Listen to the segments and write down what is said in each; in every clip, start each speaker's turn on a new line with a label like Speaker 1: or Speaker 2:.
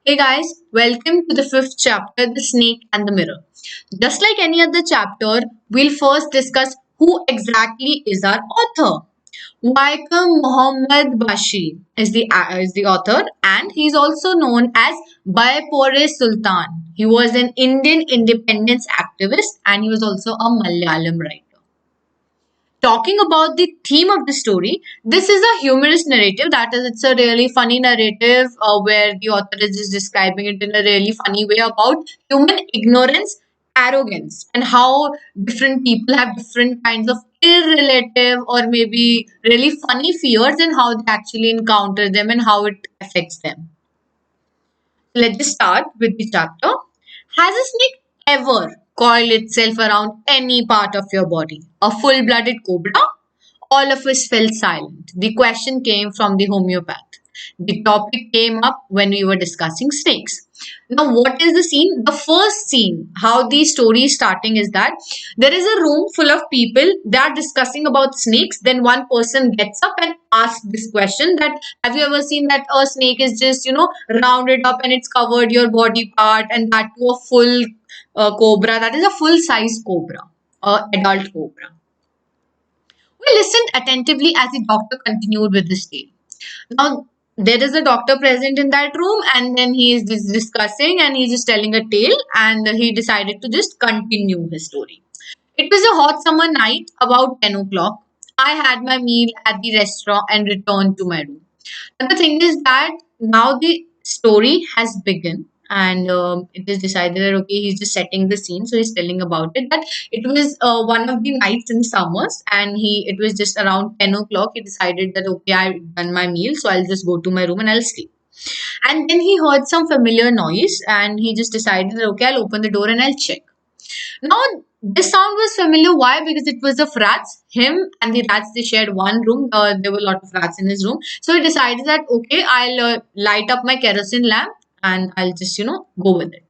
Speaker 1: Hey guys, welcome to the fifth chapter, The Snake and the Mirror. Just like any other chapter, we'll first discuss who exactly is our author. Vaikam Muhammad Bashir is the author, and he's also known as Baipore Sultan. He was an Indian independence activist and he was also a Malayalam writer. Talking about the theme of the story, this is a humorous narrative. That is, it's a really funny narrative where the author is just describing it in a really funny way about human ignorance, arrogance, and how different people have different kinds of irrelative or maybe really funny fears and how they actually encounter them and how it affects them. Let's just start with the chapter. Has a snake ever coiled itself around any part of your body? A full blooded cobra? All of us fell silent. The question came from the homeopath. The topic came up when we were discussing snakes. Now, what is the scene? The first scene, how the story is starting is that there is a room full of people. They are discussing about snakes. Then one person gets up and asks this question: that have you ever seen that a snake is just rounded up and it's covered your body part, and that to a full cobra, that is a full size cobra, adult cobra. We listened attentively as the doctor continued with his tale. Now, there is a doctor present in that room, and then he is just discussing and he's just telling a tale, and he decided to just continue his story. It was a hot summer night, about 10 o'clock. I had my meal at the restaurant and returned to my room. And the thing is that now the story has begun, and it is decided that okay, he's just setting the scene, so he's telling about it. That it was one of the nights in summers, and it was just around 10 o'clock. He decided that okay, I've done my meal, so I'll just go to my room and I'll sleep. And then he heard some familiar noise, and he just decided that okay, I'll open the door and I'll check. Now, this sound was familiar. Why? Because it was of rats. Him and the rats, they shared one room. There were a lot of rats in his room. So he decided that, okay, I'll light up my kerosene lamp and I'll just, go with it.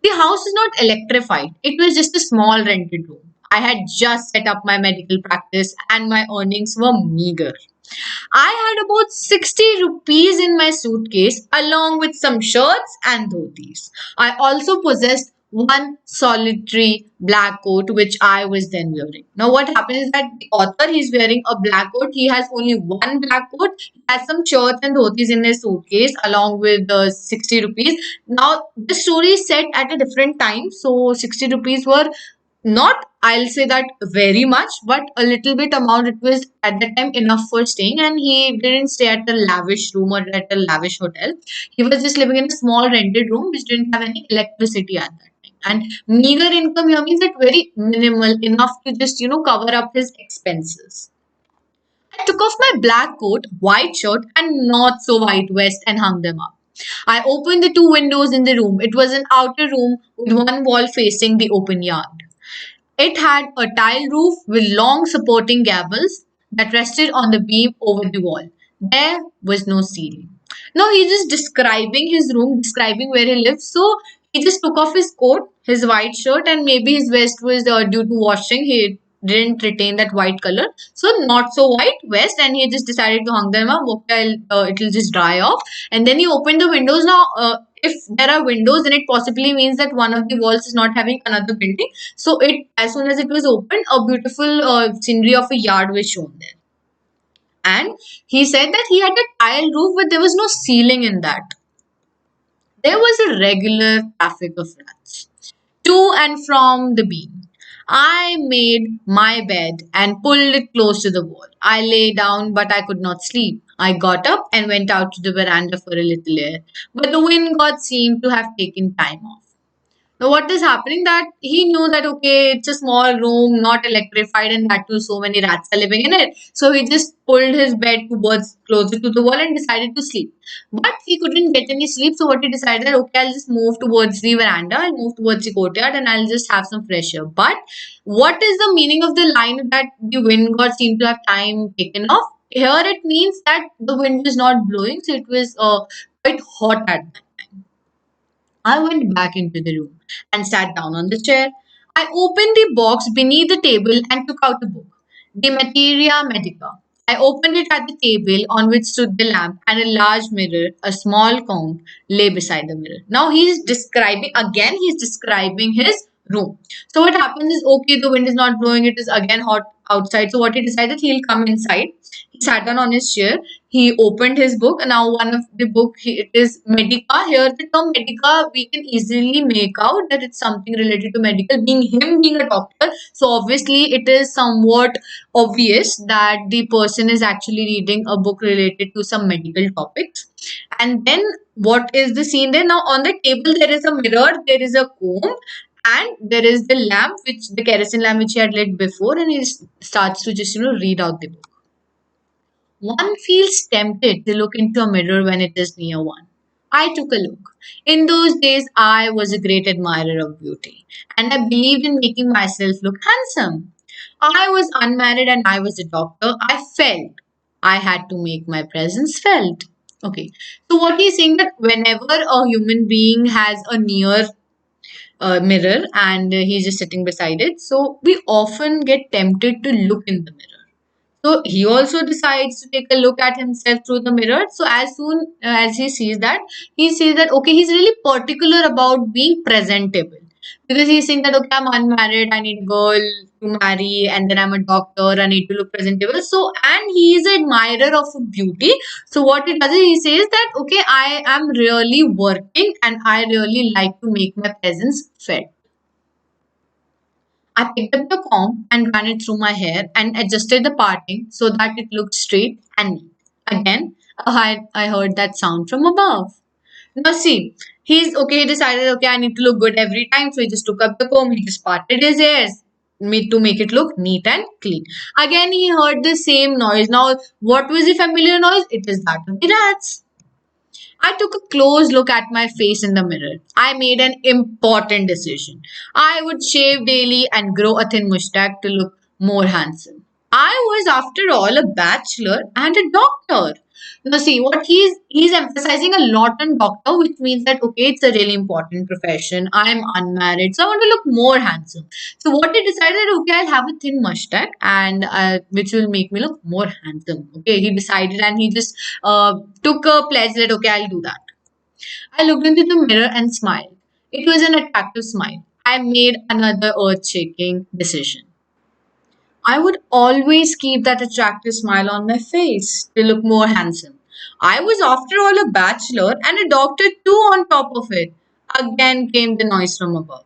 Speaker 1: The house is not electrified. It was just a small rented room. I had just set up my medical practice and my earnings were meager. I had about 60 rupees in my suitcase along with some shirts and dhotis. I also possessed one solitary black coat which I was then wearing. Now what happens is that the author, he's wearing a black coat. He has only one black coat. He has some shirts and dhotis in his suitcase along with the 60 rupees. Now the story is set at a different time. So 60 rupees were not, I'll say that very much, but a little bit amount. It was at that time enough for staying, and he didn't stay at a lavish room or at a lavish hotel. He was just living in a small rented room which didn't have any electricity at that time. And meager income here means that very minimal, enough to just cover up his expenses. I took off my black coat, white shirt, and not so white vest and hung them up. I opened the two windows in the room. It was an outer room with one wall facing the open yard. It had a tile roof with long supporting gables that rested on the beam over the wall. There was no ceiling. Now he's just describing his room, describing where he lives. So he just took off his coat, his white shirt, and maybe his vest was due to washing. He didn't retain that white color, so not so white vest, and he just decided to hang them up. Okay, it'll just dry off, and then he opened the windows. Now, if there are windows, then it possibly means that one of the walls is not having another building. So it, as soon as it was opened, a beautiful scenery of a yard was shown there. And he said that he had a tile roof, but there was no ceiling in that. There was a regular traffic of rats to and from the beam. I made my bed and pulled it close to the wall. I lay down, but I could not sleep. I got up and went out to the veranda for a little air, but the wind god seemed to have taken time off. Now, what is happening that he knew that okay, it's a small room, not electrified, and that too so many rats are living in it. So he just pulled his bed towards closer to the wall and decided to sleep. But he couldn't get any sleep, so what he decided that okay, I'll just move towards the veranda, I'll move towards the courtyard, and I'll just have some fresh air. But what is the meaning of the line that the wind god seemed to have time taken off? Here it means that the wind was not blowing, so it was quite hot at that time. I went back into the room and sat down on the chair. I opened the box beneath the table and took out a book, De Materia Medica. I opened it at the table on which stood the lamp, and a large mirror, a small comb, lay beside the mirror. Now he's describing his room. So what happens is, okay, the wind is not blowing, it is again hot outside. So what he decided, he'll come inside. He sat down on his chair. He opened his book. And now one of the book, it is Medica. Here the term Medica, we can easily make out that it's something related to medical, being him being a doctor. So obviously it is somewhat obvious that the person is actually reading a book related to some medical topics. And then what is the scene there? Now on the table there is a mirror, there is a comb, and there is the lamp, which the kerosene lamp which he had lit before, and he starts to just read out the book. One feels tempted to look into a mirror when it is near one. I took a look. In those days, I was a great admirer of beauty, and I believed in making myself look handsome. I was unmarried and I was a doctor. I felt I had to make my presence felt. Okay, so what he's saying, that whenever a human being has a near mirror and he's just sitting beside it, so we often get tempted to look in the mirror. So he also decides to take a look at himself through the mirror. So as soon as he sees that okay, he's really particular about being presentable, because he's saying that okay, I'm unmarried, I need a girl to marry, and then I'm a doctor, I need to look presentable. So and he is an admirer of beauty. So what he does is he says that okay, I am really working and I really like to make my presence felt. I picked up the comb and ran it through my hair and adjusted the parting so that it looked straight and neat. Again, I heard that sound from above. Now see, he decided, okay, I need to look good every time. So he just took up the comb, he just parted his hairs to make it look neat and clean. Again, he heard the same noise. Now, what was the familiar noise? It is that of the rats. I took a close look at my face in the mirror. I made an important decision. I would shave daily and grow a thin mustache to look more handsome. I was, after all, a bachelor and a doctor. Now, see what he's emphasizing a lot on doctor, which means that okay, it's a really important profession. I'm unmarried, so I want to look more handsome. So what he decided, okay, I'll have a thin mustache, and which will make me look more handsome. Okay, he decided, and he just took a pledge that okay, I'll do that. I looked into the mirror and smiled. It was an attractive smile. I made another earth-shaking decision. I would always keep that attractive smile on my face to look more handsome. I was, after all, a bachelor and a doctor too on top of it. Again came the noise from above.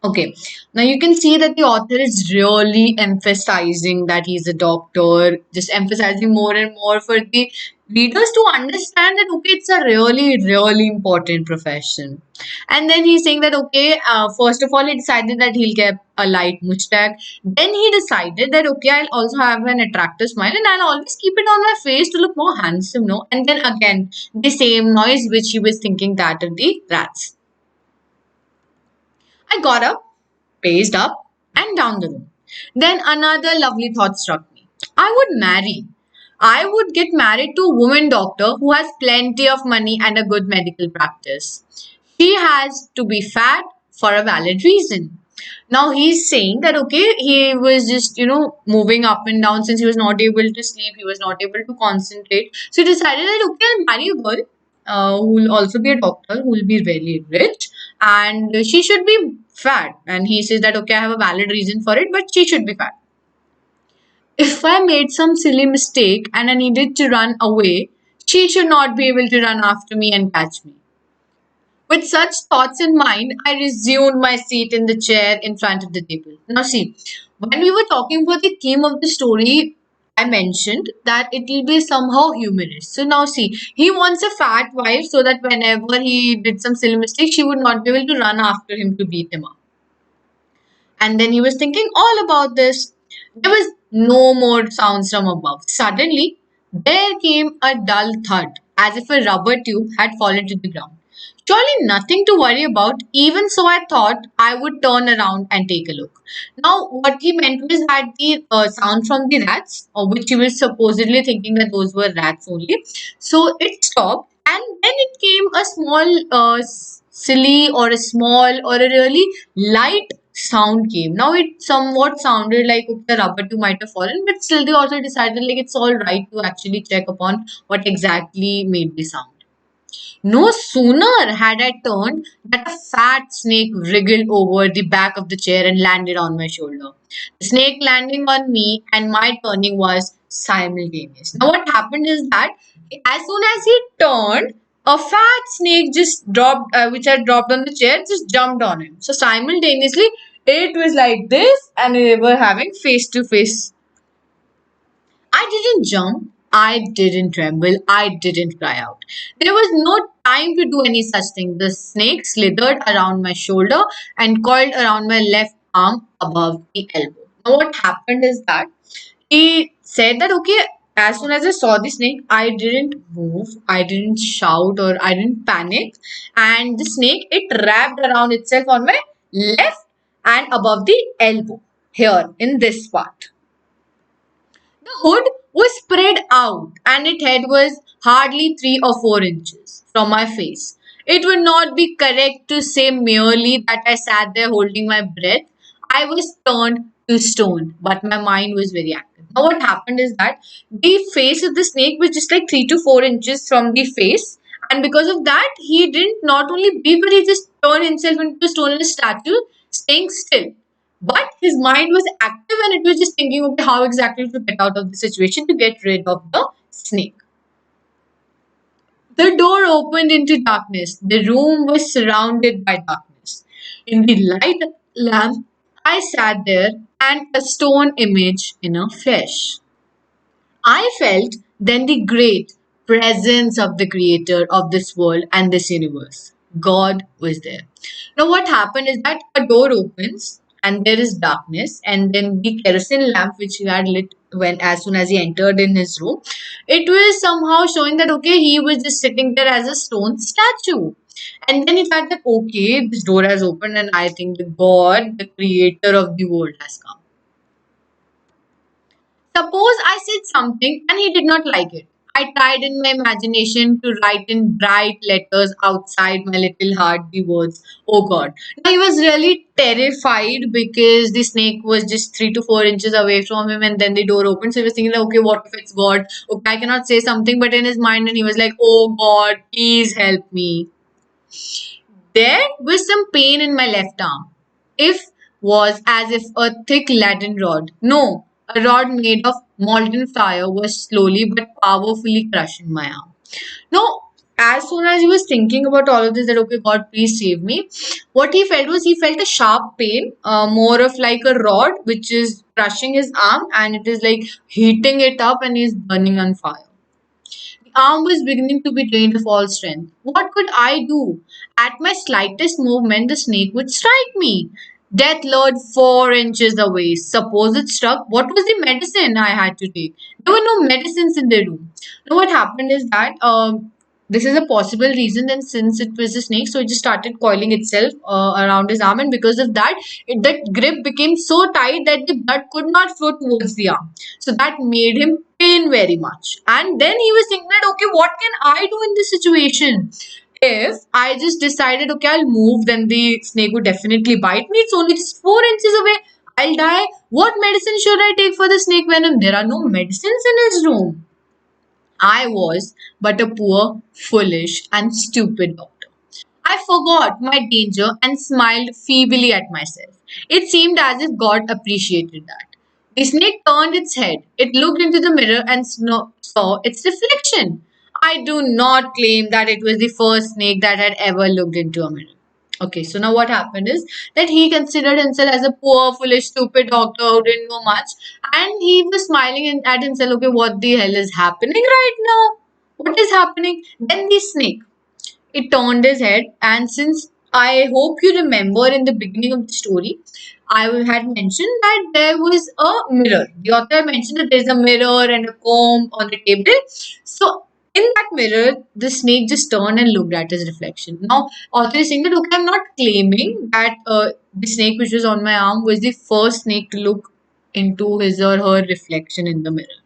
Speaker 1: Okay, now you can see that the author is really emphasizing that he's a doctor, just emphasizing more and more for the readers to understand that okay, it's a really, really important profession. And then he's saying that okay, first of all, he decided that he'll get a light mustache. Then he decided that okay, I'll also have an attractive smile and I'll always keep it on my face to look more handsome, no? And then again, the same noise which he was thinking that of the rats. I got up, paced up and down the room. Then another lovely thought struck me. I would marry. I would get married to a woman doctor who has plenty of money and a good medical practice. She has to be fat for a valid reason. Now he's saying that okay, he was just moving up and down since he was not able to sleep, he was not able to concentrate. So he decided that okay, I'll marry a girl who will also be a doctor, who will be really rich, and she should be fat. And he says that okay, I have a valid reason for it, but she should be fat. If I made some silly mistake and I needed to run away, she should not be able to run after me and catch me. With such thoughts in mind, I resumed my seat in the chair in front of the table. Now, see, when we were talking about the theme of the story, I mentioned that it will be somehow humorous. So now, see, he wants a fat wife so that whenever he did some silly mistake, she would not be able to run after him to beat him up. And then he was thinking all about this. There was no more sounds from above. Suddenly, there came a dull thud, as if a rubber tube had fallen to the ground. Surely nothing to worry about. Even so, I thought I would turn around and take a look. Now, what he meant was that the sound from the rats, which he was supposedly thinking that those were rats only. So it stopped, and then it came a small, silly, or a small, or a really light sound came. Now it somewhat sounded like okay, the rubber tube might have fallen, but still they also decided like it's all right to actually check upon what exactly made the sound. No sooner had I turned that a fat snake wriggled over the back of the chair and landed on my shoulder. The snake landing on me and my turning was simultaneous. Now, what happened is that as soon as he turned, a fat snake just dropped, which had dropped on the chair, just jumped on him. So, simultaneously, it was like this, and they were having face to face. I didn't jump. I didn't tremble. I didn't cry out. There was no time to do any such thing. The snake slithered around my shoulder and coiled around my left arm above the elbow. Now, what happened is that he said that, okay, as soon as I saw the snake, I didn't move, I didn't shout, or I didn't panic. And the snake, it wrapped around itself on my left and above the elbow, here in this part. The hood was spread out and its head was hardly 3 or 4 inches from my face. It would not be correct to say merely that I sat there holding my breath. I was turned to stone, but my mind was very active. Now, what happened is that the face of the snake was just like 3 to 4 inches from the face, and because of that, he didn't not only breathe, but he just turned himself into a stone in a statue, staying still. But his mind was active and it was just thinking, okay, how exactly to get out of the situation to get rid of the snake. The door opened into darkness. The room was surrounded by darkness. In the light lamp, I sat there and a stone image in a flesh. I felt then the great presence of the creator of this world and this universe. God was there. Now, what happened is that a door opens and there is darkness, and then the kerosene lamp which he had lit when as soon as he entered in his room, it was somehow showing that okay, he was just sitting there as a stone statue. And then he thought that okay, this door has opened, and I think the God, the creator of the world, has come. Suppose I said something and he did not like it. I tried in my imagination to write in bright letters outside my little heart the words, "Oh God." Now he was really terrified because the snake was just 3 to 4 inches away from him and then the door opened. So he was thinking, like, okay, what if it's God? Okay, I cannot say something, but in his mind, and he was like, "Oh God, please help me." There was some pain in my left arm. If was as if a thick leaden rod. No, a rod made of molten fire was slowly but powerfully crushing my arm. Now, as soon as he was thinking about all of this, that okay, God, please save me. What he felt was he felt a sharp pain, more of like a rod which is crushing his arm, and it is like heating it up, and he's burning on fire. The arm was beginning to be drained of all strength. What could I do? At my slightest movement, the snake would strike me. Death lurked 4 inches away. Suppose it struck, what was the medicine I had to take? There were no medicines in the room. Now, what happened is that this is a possible reason. Then, since it was a snake, so it just started coiling itself around his arm, and because of that, that grip became so tight that the blood could not flow towards the arm. So that made him pain very much. And then he was thinking that okay, what can I do in this situation? If I just decided, okay, I'll move, then the snake would definitely bite me. It's only just 4 inches away. I'll die. What medicine should I take for the snake venom? There are no medicines in his room. I was but a poor, foolish, and stupid doctor. I forgot my danger and smiled feebly at myself. It seemed as if God appreciated that. The snake turned its head. It looked into the mirror and saw its reflection. I do not claim that it was the first snake that had ever looked into a mirror. Okay, so now what happened is that he considered himself as a poor, foolish, stupid doctor who didn't know much, and he was smiling at himself. Okay, what the hell is happening right now? What is happening? Then the snake, it turned his head, and since I hope you remember in the beginning of the story, I had mentioned that there was a mirror. The author mentioned that there's a mirror and a comb on the table. So in that mirror, the snake just turned and looked at his reflection. Now, author is saying that okay, I'm not claiming that the snake which was on my arm was the first snake to look into his or her reflection in the mirror.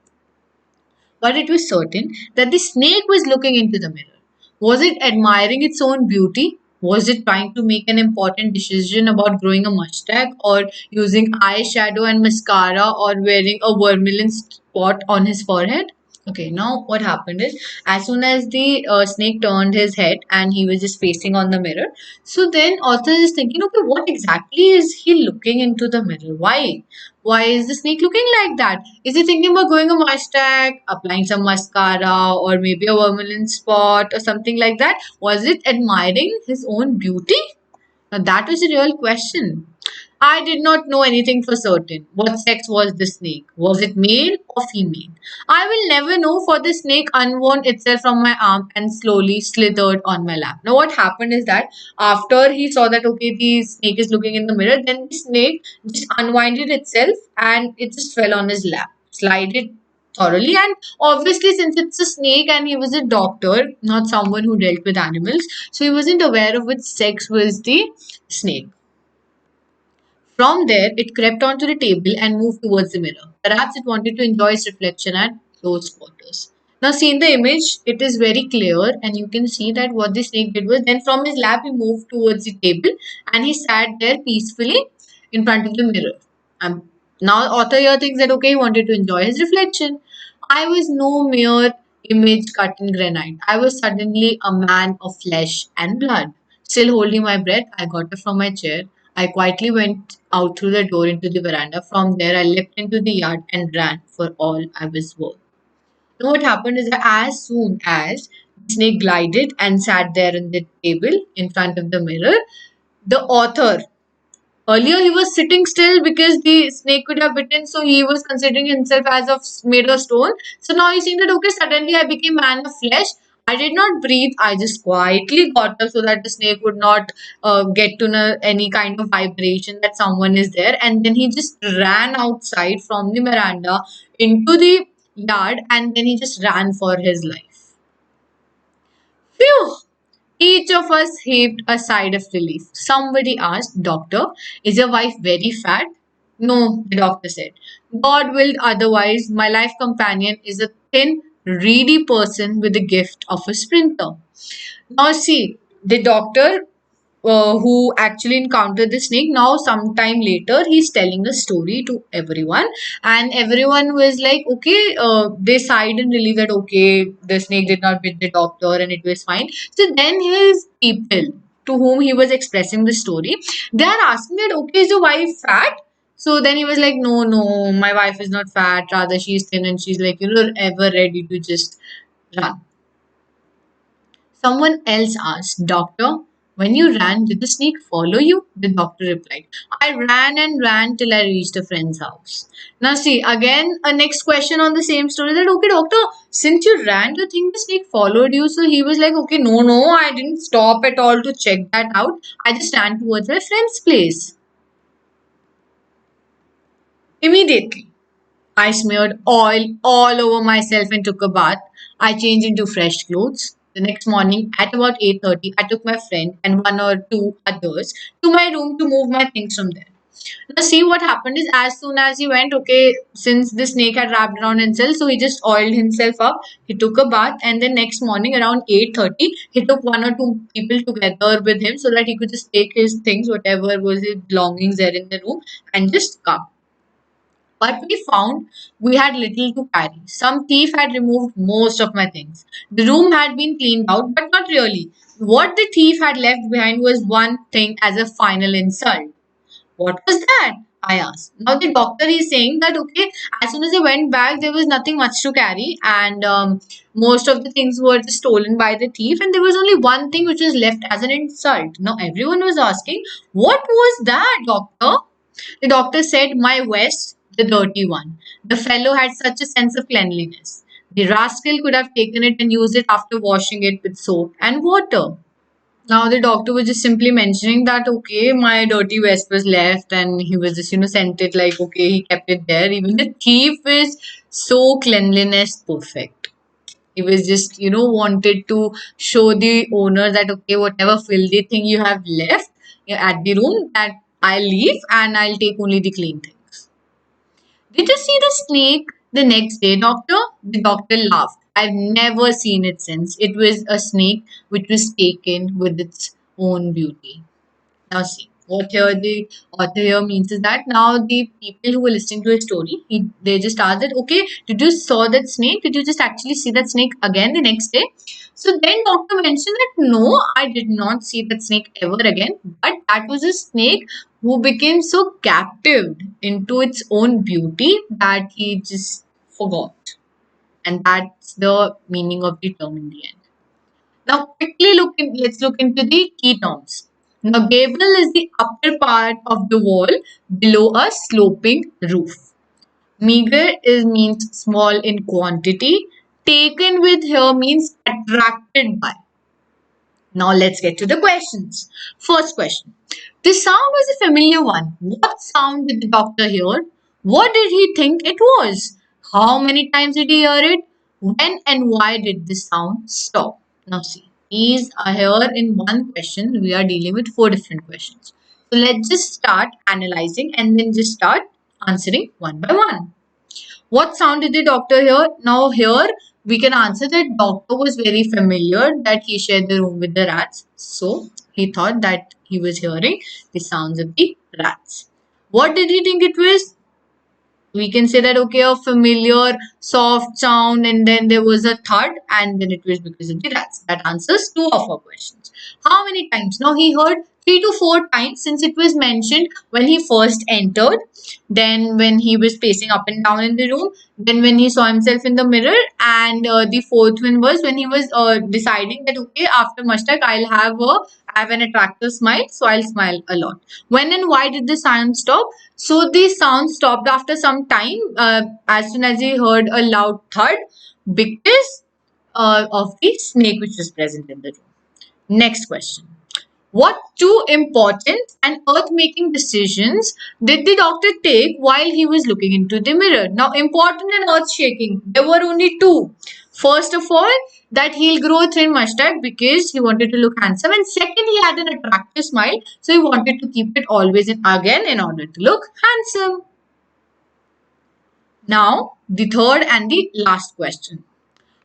Speaker 1: But it was certain that the snake was looking into the mirror. Was it admiring its own beauty? Was it trying to make an important decision about growing a mustache or using eyeshadow and mascara or wearing a vermilion spot on his forehead? Okay, now what happened is as soon as the snake turned his head and he was just facing on the mirror, so then author is thinking, okay, what exactly is he looking into the mirror? Why? Why is the snake looking like that? Is he thinking about growing a mustache, applying some mascara, or maybe a vermilion spot or something like that? Was it admiring his own beauty? Now that was a real question. I did not know anything for certain. What sex was the snake? Was it male or female? I will never know, for the snake unwound itself from my arm and slowly slithered on my lap. Now, what happened is that after he saw that, okay, the snake is looking in the mirror, then the snake just unwinded itself and it just fell on his lap, slided thoroughly. And obviously, since it's a snake and he was a doctor, not someone who dealt with animals, so he wasn't aware of which sex was the snake. From there, it crept onto the table and moved towards the mirror. Perhaps it wanted to enjoy its reflection at close quarters. Now, see in the image, it is very clear, and you can see that what the snake did was then from his lap, he moved towards the table and he sat there peacefully in front of the mirror. And now, author here thinks that okay, he wanted to enjoy his reflection. I was no mere image cut in granite. I was suddenly a man of flesh and blood. Still holding my breath, I got up from my chair. I quietly went out through the door into the veranda. From there, I leapt into the yard and ran for all I was worth. Now, what happened is that as soon as the snake glided and sat there on the table in front of the mirror, the author, earlier he was sitting still because the snake could have bitten, so he was considering himself as of made of stone. So now he's saying that okay, suddenly I became man of flesh. I did not breathe. I just quietly got up so that the snake would not get to know any kind of vibration that someone is there. And then he just ran outside from the veranda into the yard, and then he just ran for his life. Phew! Each of us heaved a sigh of relief. Somebody asked, Doctor, is your wife very fat? No, the doctor said. God willed otherwise. My life companion is a thin, reedy person with the gift of a sprinter. Now, see, the doctor who actually encountered the snake, now sometime later he's telling a story to everyone, and everyone was like okay, they sighed in relief that okay, the snake did not bite the doctor and it was fine. So then his people to whom he was expressing the story, they are asking that okay, is your wife fat? So then he was like, no, no, my wife is not fat, rather she's thin and she's like, ever ready to just run. Someone else asked, Doctor, when you ran, did the snake follow you? The doctor replied, I ran and ran till I reached a friend's house. Now, see, again, a next question on the same story that, okay, doctor, since you ran, do you think the snake followed you? So he was like, okay, no, no, I didn't stop at all to check that out. I just ran towards my friend's place. Immediately, I smeared oil all over myself and took a bath. I changed into fresh clothes. The next morning at about 8:30, I took my friend and one or two others to my room to move my things from there. Now see what happened is as soon as he went, okay, since the snake had wrapped around himself, so he just oiled himself up. He took a bath and the next morning around 8:30, he took one or two people together with him so that he could just take his things, whatever was his belongings there in the room, and just come. But we found we had little to carry. Some thief had removed most of my things. The room had been cleaned out, but not really. What the thief had left behind was one thing as a final insult. What was that? I asked. Now the doctor is saying that okay, as soon as I went back, there was nothing much to carry, and most of the things were just stolen by the thief, and there was only one thing which was left as an insult. Now everyone was asking, "What was that, doctor?" The doctor said, My vest, the dirty one. The fellow had such a sense of cleanliness. The rascal could have taken it and used it after washing it with soap and water. Now the doctor was just simply mentioning that okay, my dirty vest was left, and he was just sent it like okay, he kept it there. Even the thief is so cleanliness perfect. He was just wanted to show the owner that okay, whatever filthy thing you have left at the room, that I'll leave and I'll take only the clean things. Did you see the snake the next day, doctor? The doctor laughed. I've never seen it since. It was a snake which was taken with its own beauty. Now see, what here the author here means is that now the people who were listening to his story, they just asked that, okay, did you saw that snake? Did you just actually see that snake again the next day? So then doctor mentioned that no, I did not see that snake ever again, but that was a snake who became so captive into its own beauty that he just forgot. And that's the meaning of the term in the end. Now, let's look into the key terms. Now, gable is the upper part of the wall below a sloping roof. Meager is means small in quantity. Taken with here means attracted by. Now, let's get to the questions. First question. This sound was a familiar one. What sound did the doctor hear? What did he think it was? How many times did he hear it? When and why did the sound stop? Now see, these are here in one question. We are dealing with four different questions. So let's just start analyzing and then just start answering one by one. What sound did the doctor hear? Now here we can answer that doctor was very familiar that he shared the room with the rats. So he thought that he was hearing the sounds of the rats. What did he think it was? We can say that okay, a familiar soft sound, and then there was a thud, and then it was because of the rats. That answers two of our questions. How many times? Now he heard 3 to 4 times since it was mentioned when he first entered, then when he was pacing up and down in the room, then when he saw himself in the mirror, and the fourth one was when he was deciding that okay, after Mushtaq I have an attractive smile, so I'll smile a lot. When and why did the sound stop? So the sound stopped after some time, as soon as he heard a loud thud, because of the snake which was present in the room. Next question. What two important and earth making decisions did the doctor take while he was looking into the mirror? Now, important and earth shaking, there were only two. First of all, that he'll grow a thin mustache because he wanted to look handsome, and second, he had an attractive smile, so he wanted to keep it always in again in order to look handsome. Now, the third and the last question.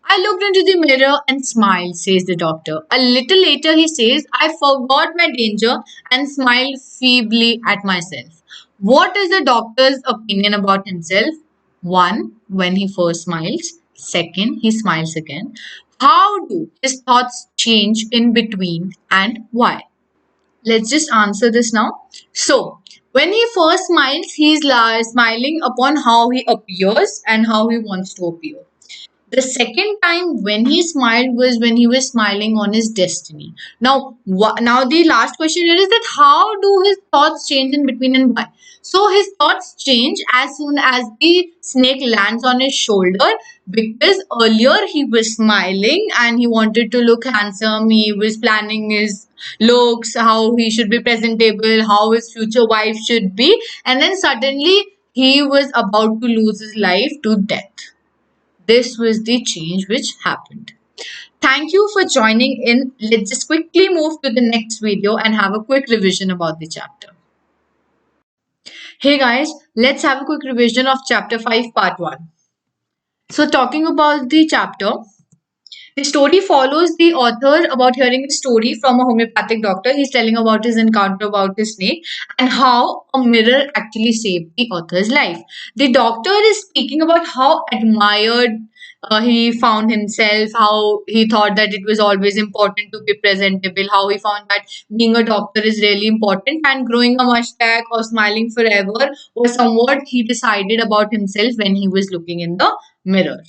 Speaker 1: I looked into the mirror and smiled, says the doctor. A little later, he says, I forgot my danger and smiled feebly at myself. What is the doctor's opinion about himself? One, when he first smiles. Second, he smiles again. How do his thoughts change in between and why? Let's just answer this now. So, when he first smiles, he's smiling upon how he appears and how he wants to appear. The second time when he smiled was when he was smiling on his destiny. Now the last question here is that how do his thoughts change in between and why? So his thoughts change as soon as the snake lands on his shoulder, because earlier he was smiling and he wanted to look handsome. He was planning his looks, how he should be presentable, how his future wife should be, and then suddenly he was about to lose his life to death. This was the change which happened. Thank you for joining in. Let's just quickly move to the next video and have a quick revision about the chapter. Hey guys, let's have a quick revision of chapter 5 part 1. So talking about the chapter, the story follows the author about hearing a story from a homeopathic doctor. He's telling about his encounter about the snake and how a mirror actually saved the author's life. The doctor is speaking about how admired he found himself, how he thought that it was always important to be presentable, how he found that being a doctor is really important, and growing a mustache or smiling forever was somewhat he decided about himself when he was looking in the mirror.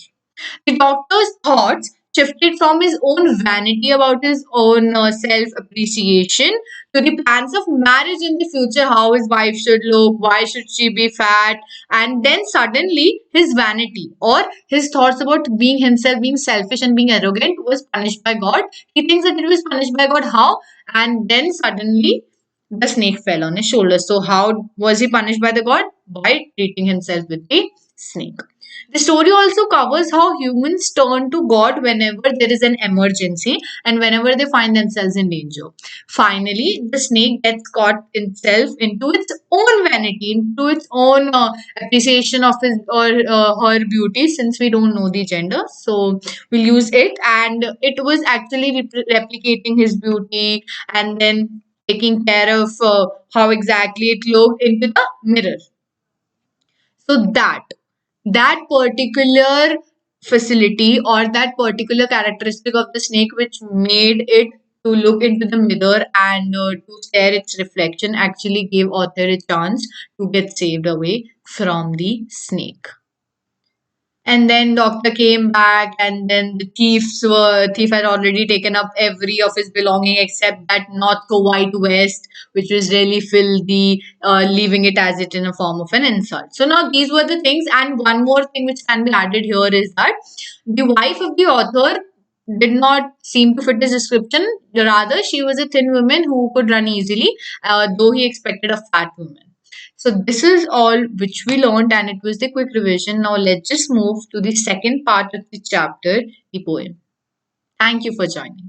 Speaker 1: The doctor's thoughts shifted from his own vanity about his own self appreciation to the plans of marriage in the future, how his wife should look, why should she be fat, and then suddenly his vanity or his thoughts about being himself, being selfish and being arrogant was punished by God. He thinks that it was punished by God. How? And then suddenly the snake fell on his shoulder. So, how was he punished by the God? By treating himself with the snake. The story also covers how humans turn to God whenever there is an emergency and whenever they find themselves in danger. Finally, the snake gets caught itself into its own vanity, into its own appreciation of his or her beauty, since we don't know the gender. So we'll use it, and it was actually replicating his beauty and then taking care of how exactly it looked into the mirror. So that particular facility or that particular characteristic of the snake which made it to look into the mirror and to stare its reflection actually gave author a chance to get saved away from the snake. And then doctor came back, and then the thief had already taken up every of his belonging except that not so white vest, which was really filthy, leaving it as it in a form of an insult. So now these were the things, and one more thing which can be added here is that the wife of the author did not seem to fit his description. Rather, she was a thin woman who could run easily, though he expected a fat woman. So this is all which we learned, and it was the quick revision. Now let's just move to the second part of the chapter, the poem. Thank you for joining.